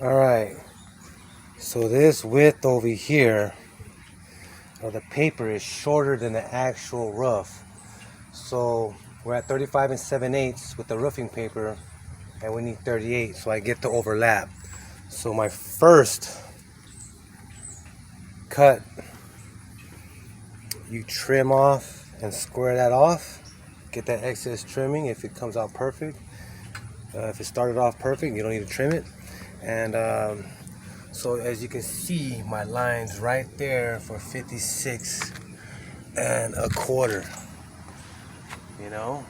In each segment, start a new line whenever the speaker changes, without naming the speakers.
Alright, so this width over here of the paper is shorter than the actual roof. So we're at 35 and 7/8 with the roofing paper, and we need 38, so I get to overlap. So my first cut, you trim off and square that off, get that excess trimming if it comes out perfect. If it started off perfect, you don't need to trim it. And so as you can see, my line's right there for 56 1/4. You know?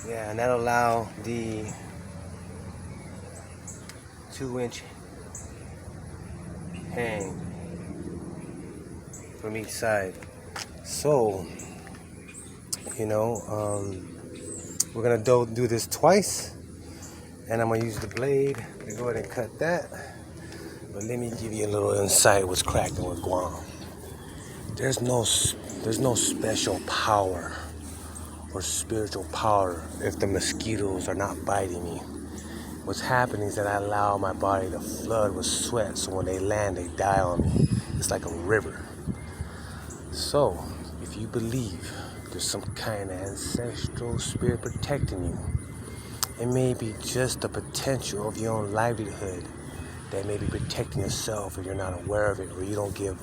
Yeah, and that'll allow the 2-inch hang from each side. So, we're gonna do this twice, and I'm gonna use the blade to go ahead and cut that. But let me give you a little insight what's cracking with Guam. There's no special power or spiritual power if the mosquitoes are not biting me. What's happening is that I allow my body to flood with sweat, so when they land, they die on me. It's like a river. So, if you believe there's some kind of ancestral spirit protecting you, it may be just the potential of your own livelihood that may be protecting yourself, and you're not aware of it, or you don't give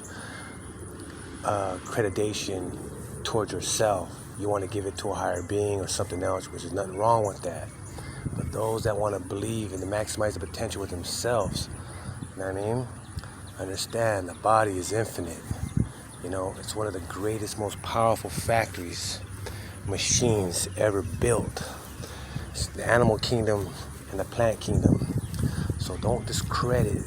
accreditation towards yourself. You want to give it to a higher being or something else, which is nothing wrong with that. But those that want to believe and to maximize the potential with themselves, you know what I mean? Understand the body is infinite. It's one of the greatest, most powerful factories, machines ever built. It's the animal kingdom and the plant kingdom. So don't discredit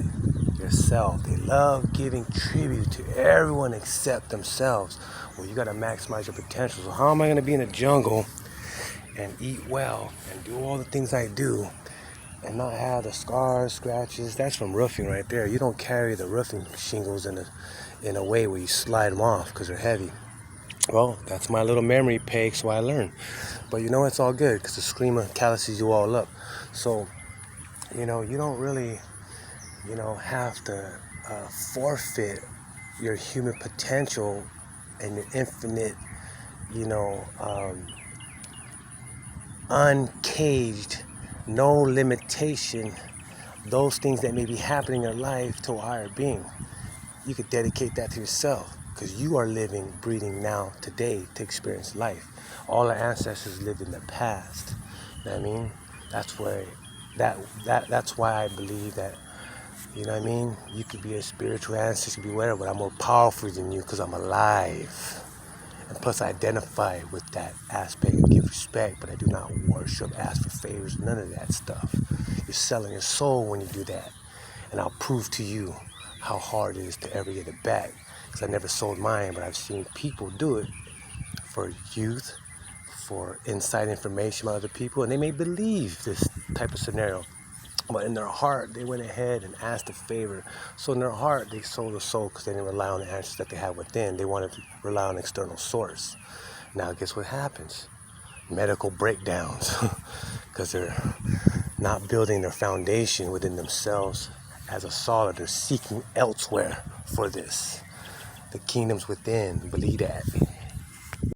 yourself. They love giving tribute to everyone except themselves. Well, you got to maximize your potential. So how am I going to be in the jungle and eat well and do all the things I do and not have the scars, scratches? That's from roofing right there. You don't carry the roofing shingles in a way where you slide them off because they're heavy. Well, that's my little memory peg, so I learned. But it's all good because the screamer calluses you all up. So, you don't really, have to forfeit your human potential and your infinite, uncaged, no limitation, those things that may be happening in your life to a higher being. You could dedicate that to yourself because you are living, breathing now, today, to experience life. All our ancestors lived in the past. You know what I mean? That's why I believe that, you could be a spiritual ancestor, be whatever, but I'm more powerful than you because I'm alive. And plus, I identify with that aspect and give respect, but I do not worship, ask for favors, none of that stuff. You're selling your soul when you do that. And I'll prove to you how hard it is to ever get it back. Because I never sold mine, but I've seen people do it for youth, for inside information about other people, and they may believe this type of scenario. But in their heart, they went ahead and asked a favor. So in their heart, they sold a soul because they didn't rely on the answers that they had within. They wanted to rely on an external source. Now, guess what happens? Medical breakdowns because they're not building their foundation within themselves as a solid. They're seeking elsewhere for this. The kingdom's within. Believe that.